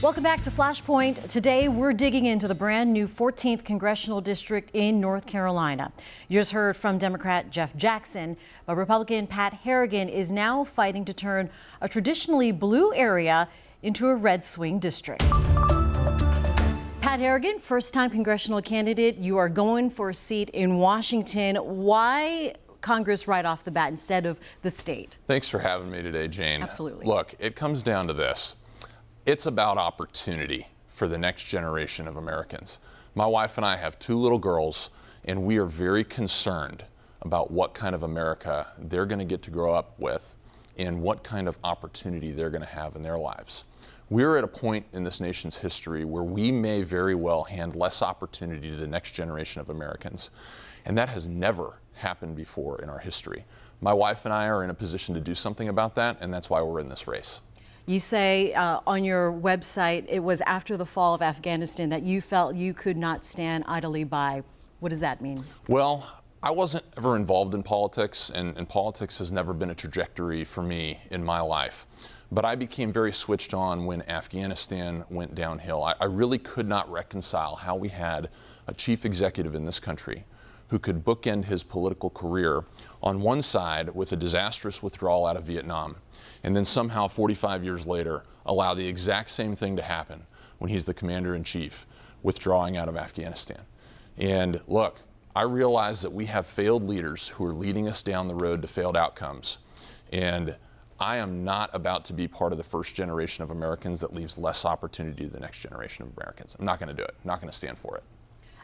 Welcome back to Flashpoint. Today, we're digging into the brand new 14th Congressional District in North Carolina. You just heard from Democrat Jeff Jackson, but Republican Pat Harrigan is now fighting to turn a traditionally blue area into a red swing district. Pat Harrigan, first-time congressional candidate. You are going for a seat in Washington. Why Congress right off the bat instead of the state? Thanks for having me today, Jane. Absolutely. Look, it comes down to this. It's about opportunity for the next generation of Americans. My wife and I have two little girls, and we are very concerned about what kind of America they're going to get to grow up with and what kind of opportunity they're going to have in their lives. We're at a point in this nation's history where we may very well hand less opportunity to the next generation of Americans, and that has never happened before in our history. My wife and I are in a position to do something about that, and that's why we're in this race. You say on your website it was after the fall of Afghanistan that you felt you could not stand idly by. What does that mean? Well, I wasn't ever involved in politics, and politics has never been a trajectory for me in my life. But I became very switched on when Afghanistan went downhill. I really could not reconcile how we had a chief executive in this country who could bookend his political career on one side with a disastrous withdrawal out of Vietnam, and then somehow 45 years later allow the exact same thing to happen when he's the commander-in-chief withdrawing out of Afghanistan. And look, I realize that we have failed leaders who are leading us down the road to failed outcomes. And I am not about to be part of the first generation of Americans that leaves less opportunity to the next generation of Americans. I'm not going to do it. I'm not going to stand for it.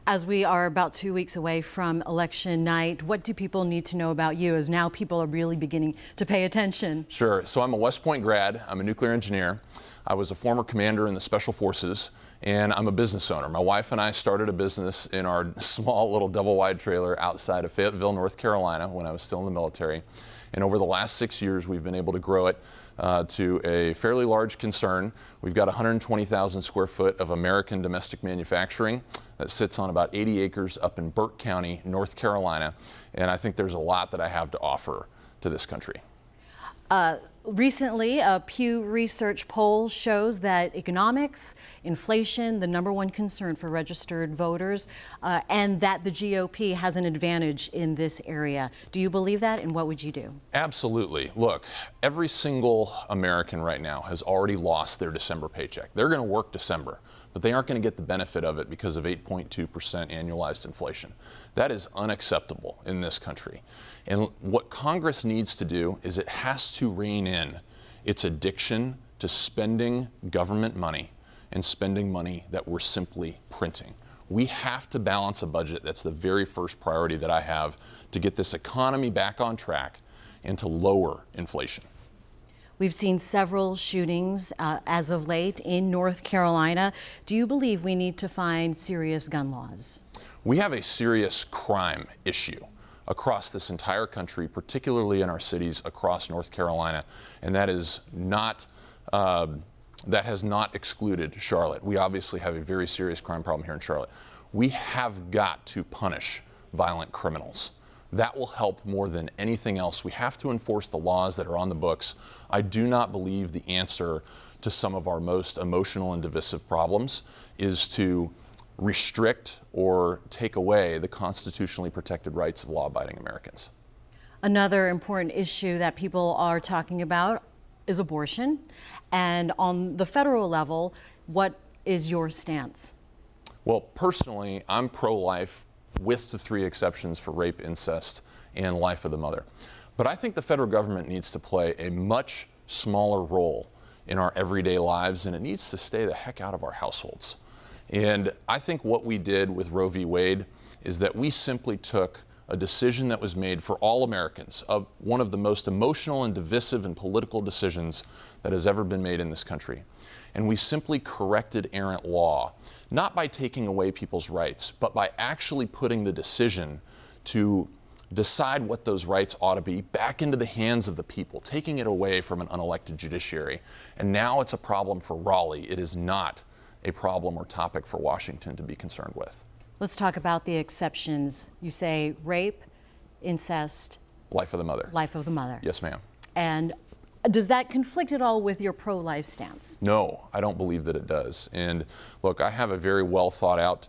As we are about 2 weeks away from election night, what do people need to know about you as now people are really beginning to pay attention? Sure. So I'm a West Point grad. I'm a nuclear engineer. I was a former commander in the Special Forces, and I'm a business owner. My wife and I started a business in our small little double-wide trailer outside of Fayetteville, North Carolina, when I was still in the military. And over the last 6 years, we've been able to grow it to a fairly large concern. We've got 120,000 square foot of American domestic manufacturing that sits on about 80 acres up in Burke County, North Carolina. And I think there's a lot that I have to offer to this country. Recently, a Pew Research poll shows that economics, inflation, the #1 concern for registered voters, and that the GOP has an advantage in this area. Do you believe that, and what would you do? Absolutely. Look, every single American right now has already lost their December paycheck. They're going to work December, but they aren't going to get the benefit of it because of 8.2% annualized inflation. That is unacceptable in this country. And what Congress needs to do is it has to rein in its addiction to spending government money and spending money that we're simply printing. We have to balance a budget. That's the very first priority that I have to get this economy back on track and to lower inflation. We've seen several shootings as of late in North Carolina. Do you believe we need to find serious gun laws? We have a serious crime issue across this entire country, particularly in our cities across North Carolina, and that is not that has not excluded Charlotte. We obviously have a very serious crime problem here in Charlotte. We have got to punish violent criminals. That will help more than anything else. We have to enforce the laws that are on the books. I do not believe the answer to some of our most emotional and divisive problems is to restrict or take away the constitutionally protected rights of law-abiding Americans. Another important issue that people are talking about is abortion. And on the federal level, what is your stance? Well, personally, I'm pro-life with the 3 exceptions for rape, incest, and life of the mother. But I think the federal government needs to play a much smaller role in our everyday lives, and it needs to stay the heck out of our households. And I think what we did with Roe v. Wade is that we simply took a decision that was made for all Americans, of one of the most emotional and divisive and political decisions that has ever been made in this country. And we simply corrected errant law, not by taking away people's rights, but by actually putting the decision to decide what those rights ought to be back into the hands of the people, taking it away from an unelected judiciary. And now it's a problem for Raleigh. It is not a problem or topic for Washington to be concerned with. Let's talk about the exceptions. You say rape, incest, life of the mother. Life of the mother. Yes, ma'am. And Does that conflict at all with your pro-life stance? No, I don't believe that it does. And look, I have a very well thought out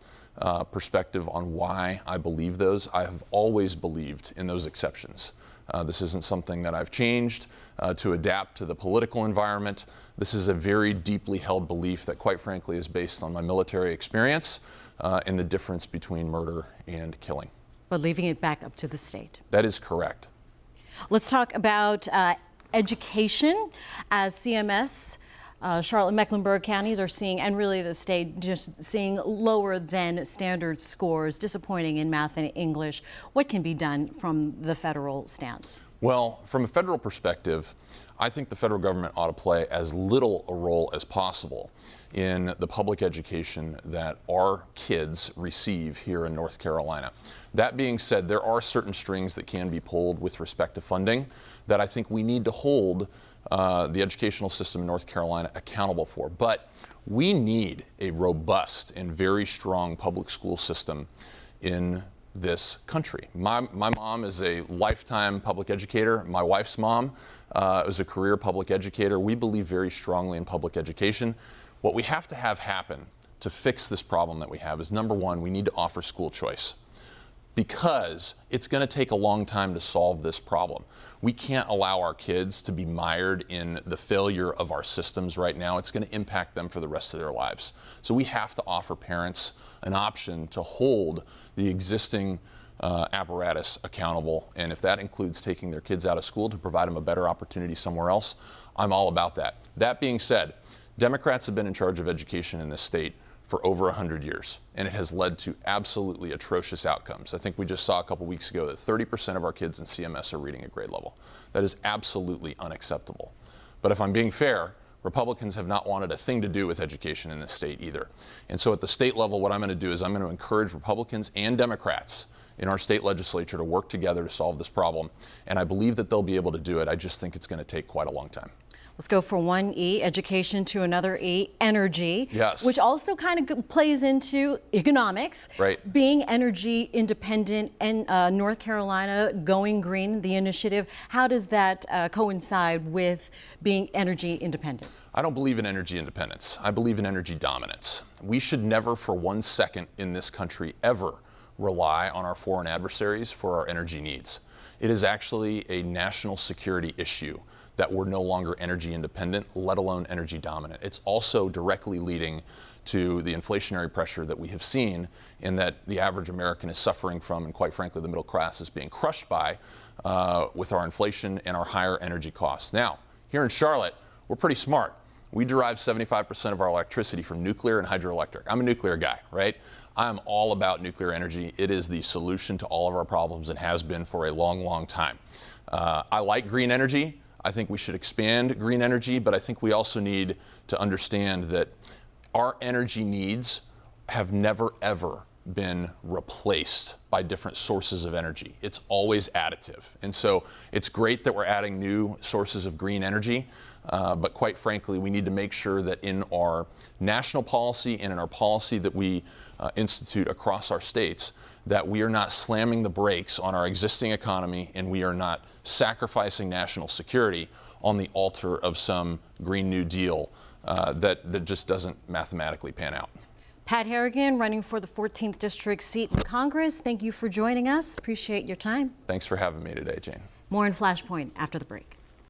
perspective on why I believe those. I have always believed in those exceptions. This isn't something that I've changed to adapt to the political environment. This is a very deeply held belief that, quite frankly, is based on my military experience and the difference between murder and killing. But leaving it back up to the state. That is correct. Let's talk about education, as CMS, Charlotte and Mecklenburg counties are seeing, and really the state, just seeing lower than standard scores, disappointing in math and English. What can be done from the federal stance? Well, from a federal perspective, I think the federal government ought to play as little a role as possible in the public education that our kids receive here in North Carolina. That being said, there are certain strings that can be pulled with respect to funding that I think we need to hold the educational system in North Carolina accountable for. But we need a robust and very strong public school system in this country. My mom is a lifetime public educator. My wife's mom is a career public educator. We believe very strongly in public education. What we have to have happen to fix this problem that we have is, number one, we need to offer school choice, because it's going to take a long time to solve this problem. We can't allow our kids to be mired in the failure of our systems right now. It's going to impact them for the rest of their lives. So we have to offer parents an option to hold the existing apparatus accountable, and if that includes taking their kids out of school to provide them a better opportunity somewhere else, I'm all about that. That being said, Democrats have been in charge of education in this state for over 100 years, and it has led to absolutely atrocious outcomes. I think we just saw a couple weeks ago that 30% of our kids in CMS are reading at grade level. That is absolutely unacceptable. But if I'm being fair, Republicans have not wanted a thing to do with education in this state either. And so at the state level, what I'm going to do is I'm going to encourage Republicans and Democrats in our state legislature to work together to solve this problem. And I believe that they'll be able to do it. I just think it's going to take quite a long time. Let's go from one E, education, to another E, energy. Yes. Which also kind of plays into economics. Right. Being energy independent and North Carolina going green, the initiative, how does that coincide with being energy independent? I don't believe in energy independence. I believe in energy dominance. We should never for 1 second in this country ever rely on our foreign adversaries for our energy needs. It is actually a national security issue that we're no longer energy independent, let alone energy dominant. It's also directly leading to the inflationary pressure that we have seen, in that the average American is suffering from, and quite frankly, the middle class is being crushed by, with our inflation and our higher energy costs. Now, here in Charlotte, we're pretty smart. We derive 75% of our electricity from nuclear and hydroelectric. I'm a nuclear guy, right? I'm all about nuclear energy. It is the solution to all of our problems and has been for a long, long time. I like green energy. I think we should expand green energy, but I think we also need to understand that our energy needs have never, ever been replaced by different sources of energy. It's always additive. And so it's great that we're adding new sources of green energy, but quite frankly, we need to make sure that in our national policy and in our policy that we institute across our states, that we are not slamming the brakes on our existing economy, and we are not sacrificing national security on the altar of some Green New Deal that just doesn't mathematically pan out. Pat Harrigan, running for the 14th District seat in Congress. Thank you for joining us. Appreciate your time. Thanks for having me today, Jane. More in Flashpoint after the break.